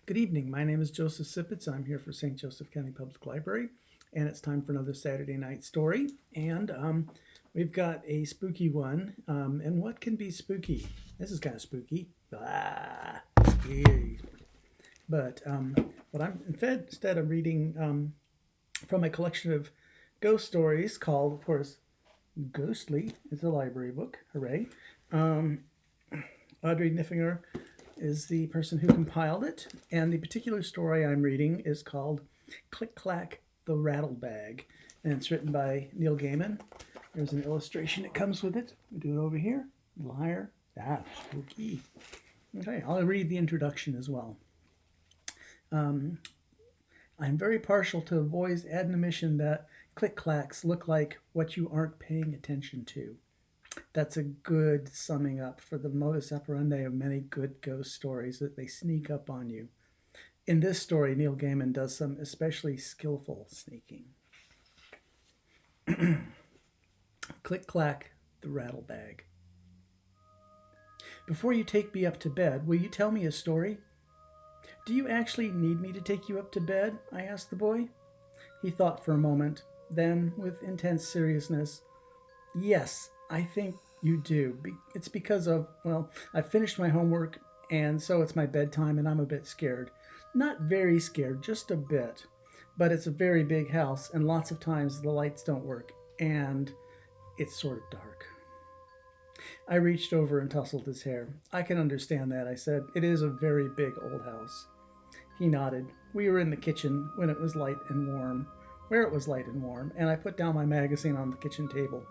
Good evening. My name is Joseph Sipitz. I'm here for St. Joseph County Public Library, and it's time for another Saturday night story. And we've got a spooky one. And what can be spooky? This is kind of spooky. Scary. But what I'm instead of reading from a collection of ghost stories called, of course, Ghostly. It's a library book. Hooray! Um, Audrey Niffinger is the person who compiled it, and the particular story I'm reading is called Clack the Rattlebag, and it's written by Neil Gaiman. There's an illustration that comes with it. We do it over here, a little higher. Spooky. Okay, I'll read the introduction as well. I'm very partial to a boy's admonition that click-clacks look like what you aren't paying attention to. That's a good summing up for the modus operandi of many good ghost stories, that they sneak up on you. In this story, Neil Gaiman does some especially skillful sneaking. Click Clack the Rattlebag. Before you take me up to bed, will you tell me a story? Do you actually need me to take you up to bed? I asked the boy. He thought for a moment, then, with intense seriousness, yes, I think you do. It's because of, I finished my homework, and so it's my bedtime, and I'm a bit scared. Not very scared, just a bit. But it's a very big house, and lots of times the lights don't work, and it's sort of dark. I reached over and tousled his hair. I can understand that, I said. It is a very big old house. He nodded. We were in the kitchen when it was light and warm, where it was light and warm, and I put down my magazine on the kitchen table.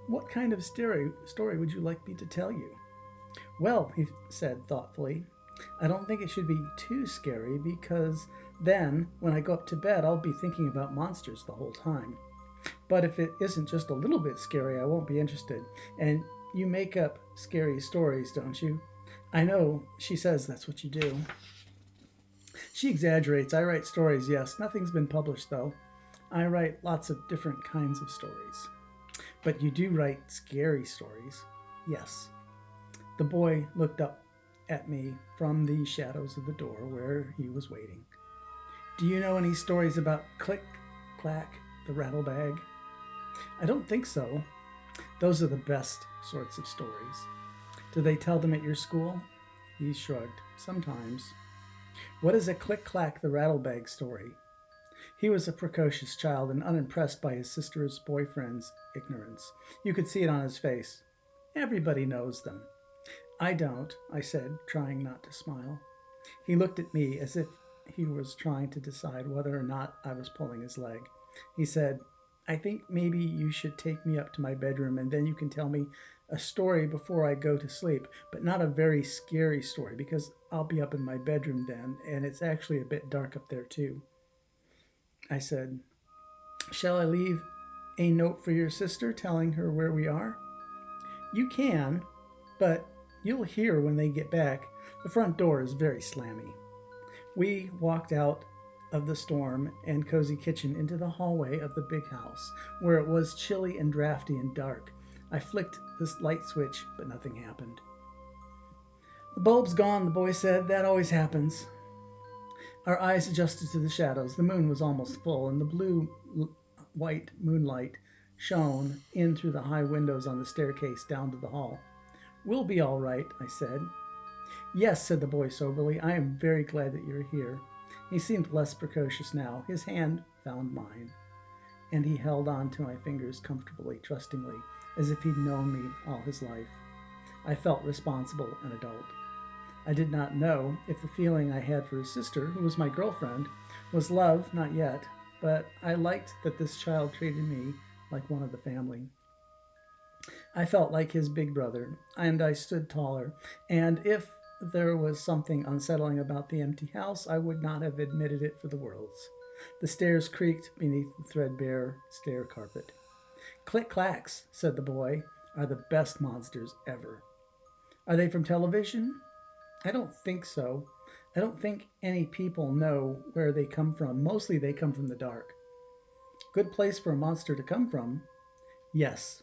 What kind of story would you like me to tell you? Well, he said thoughtfully, I don't think it should be too scary, because then, when I go up to bed, I'll be thinking about monsters the whole time. But if it isn't just a little bit scary, I won't be interested. And you make up scary stories, don't you? I know, she says that's what you do. She exaggerates. I write stories, yes. Nothing's been published, though. I write lots of different kinds of stories. But you do write scary stories. Yes. The boy looked up at me from the shadows of the door where he was waiting. Do you know any stories about Click, Clack, the Rattlebag? I don't think so. Those are the best sorts of stories. Do they tell them at your school? He shrugged. Sometimes. What is a Click, Clack, the Rattlebag story? He was a precocious child and unimpressed by his sister's boyfriend's ignorance. You could see it on his face. Everybody knows them. I don't, I said, trying not to smile. He looked at me as if he was trying to decide whether or not I was pulling his leg. He said, I think maybe you should take me up to my bedroom, and then you can tell me a story before I go to sleep, but not a very scary story, because I'll be up in my bedroom then, and it's actually a bit dark up there too. I said, shall I leave a note for your sister telling her where we are? You can, but you'll hear when they get back. The front door is very slammy. We walked out of the storm and cozy kitchen into the hallway of the big house, where it was chilly and drafty and dark. I flicked this light switch, but nothing happened. The bulb's gone, the boy said. That always happens. Our eyes adjusted to the shadows. The moon was almost full, and the blue-white moonlight shone in through the high windows on the staircase down to the hall. We'll be all right, I said. Yes, said the boy soberly. I am very glad that you're here. He seemed less precocious now. His hand found mine, and he held on to my fingers comfortably, trustingly, as if he'd known me all his life. I felt responsible and adult. I did not know if the feeling I had for his sister, who was my girlfriend, was love, not yet, but I liked that this child treated me like one of the family. I felt like his big brother, and I stood taller, and if there was something unsettling about the empty house, I would not have admitted it for the worlds. The stairs creaked beneath the threadbare stair carpet. Click-clacks, said the boy, are the best monsters ever. Are they from television? I don't think so. I don't think any people know where they come from. Mostly they come from the dark. Good place for a monster to come from. Yes.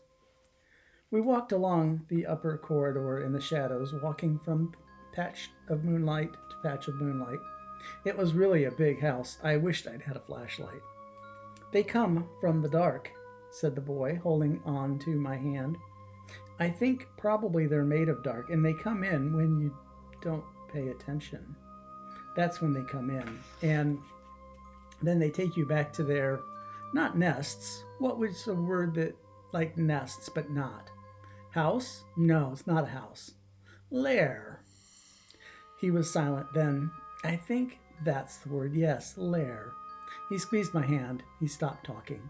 We walked along the upper corridor in the shadows, walking from patch of moonlight to patch of moonlight. It was really a big house. I wished I'd had a flashlight. They come from the dark, said the boy, holding on to my hand. I think probably they're made of dark, and they come in when you don't pay attention. That's when they come in. And then they take you back to their, not nests. What was the word that, like nests, but not? House? No, it's not a house. Lair. He was silent then. I think that's the word. Yes, lair. He squeezed my hand. He stopped talking.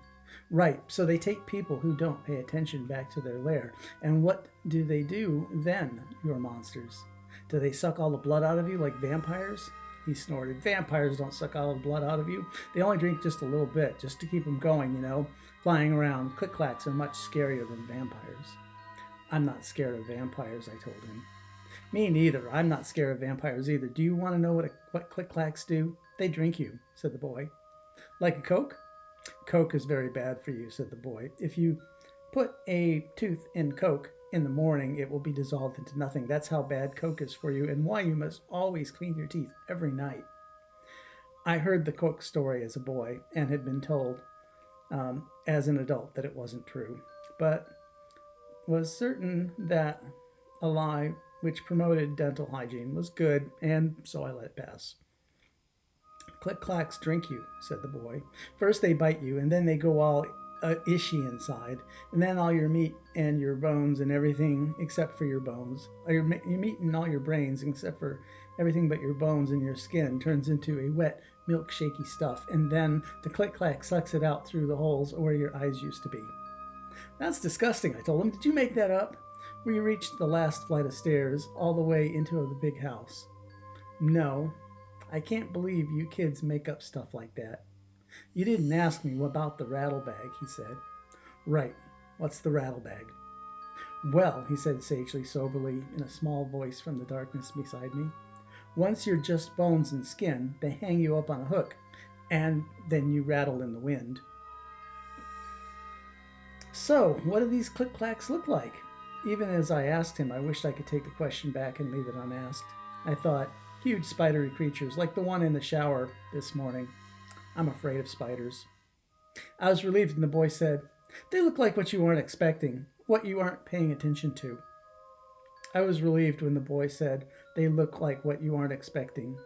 Right, so they take people who don't pay attention back to their lair. And what do they do then, your monsters? Do they suck all the blood out of you like vampires? He snorted. Vampires don't suck all the blood out of you. They only drink just a little bit, just to keep them going, you know, flying around. Click-clacks are much scarier than vampires. I'm not scared of vampires, I told him. Me neither. I'm not scared of vampires either. Do you want to know what click-clacks do? They drink you, said the boy. Like a Coke? Coke is very bad for you, said the boy. If you put a tooth in Coke in the morning, it will be dissolved into nothing. That's how bad Coke is for you and why you must always clean your teeth every night. I heard the Coke story as a boy and had been told as an adult that it wasn't true, but was certain that a lie which promoted dental hygiene was good, and so I let it pass. Click-clacks drink you, said the boy. First they bite you, and then they go all ishy inside, and then all your meat and your bones and everything except for your bones, your meat and all your brains except for everything but your bones and your skin turns into a wet, milkshakey stuff, and then the click-clack sucks it out through the holes where your eyes used to be. That's disgusting, I told him. Did you make that up? We reached the last flight of stairs, all the way into the big house. No, I can't believe you kids make up stuff like that. You didn't ask me about the rattlebag, he said. Right. What's the rattlebag? Well, he said sagely, soberly, in a small voice from the darkness beside me. Once you're just bones and skin, they hang you up on a hook, and then you rattle in the wind. So, what do these click-clacks look like? Even as I asked him, I wished I could take the question back and leave it unasked. I thought, huge spidery creatures, like the one in the shower this morning. I'm afraid of spiders. I was relieved when the boy said, they look like what you weren't expecting, what you aren't paying attention to. I was relieved when the boy said, they look like what you aren't expecting.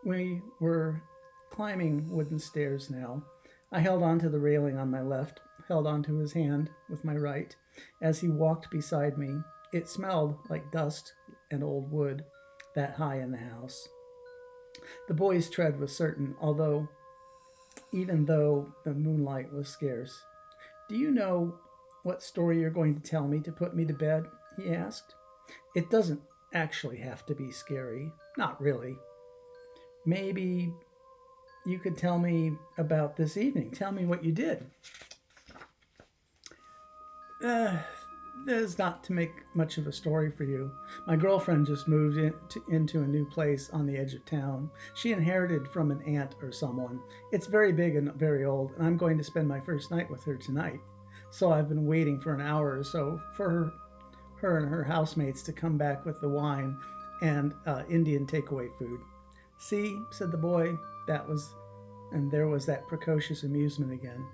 We were climbing wooden stairs now. I held on to the railing on my left, held onto his hand with my right, as he walked beside me. It smelled like dust and old wood, that high in the house. The boy's tread was certain, even though the moonlight was scarce. Do you know what story you're going to tell me to put me to bed? He asked. It doesn't actually have to be scary. Not really. Maybe you could tell me about this evening. Tell me what you did. There's not to make much of a story for you. My girlfriend just moved into a new place on the edge of town. She inherited from an aunt or someone. It's very big and very old, and I'm going to spend my first night with her tonight. So I've been waiting for an hour or so for her and her housemates to come back with the wine and Indian takeaway food. See, said the boy, there was that precocious amusement again.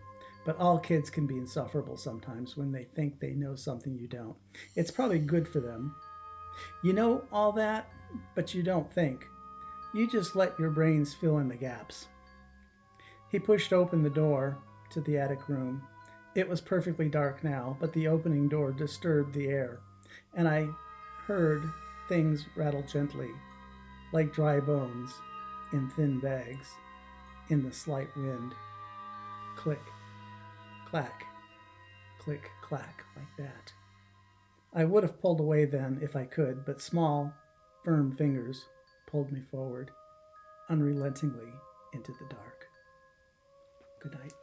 But all kids can be insufferable sometimes when they think they know something you don't. It's probably good for them. You know all that, but you don't think. You just let your brains fill in the gaps. He pushed open the door to the attic room. It was perfectly dark now, but the opening door disturbed the air, and I heard things rattle gently, like dry bones in thin bags, in the slight wind. Click. Clack, click, clack, like that. I would have pulled away then if I could, but small, firm fingers pulled me forward, unrelentingly into the dark. Good night.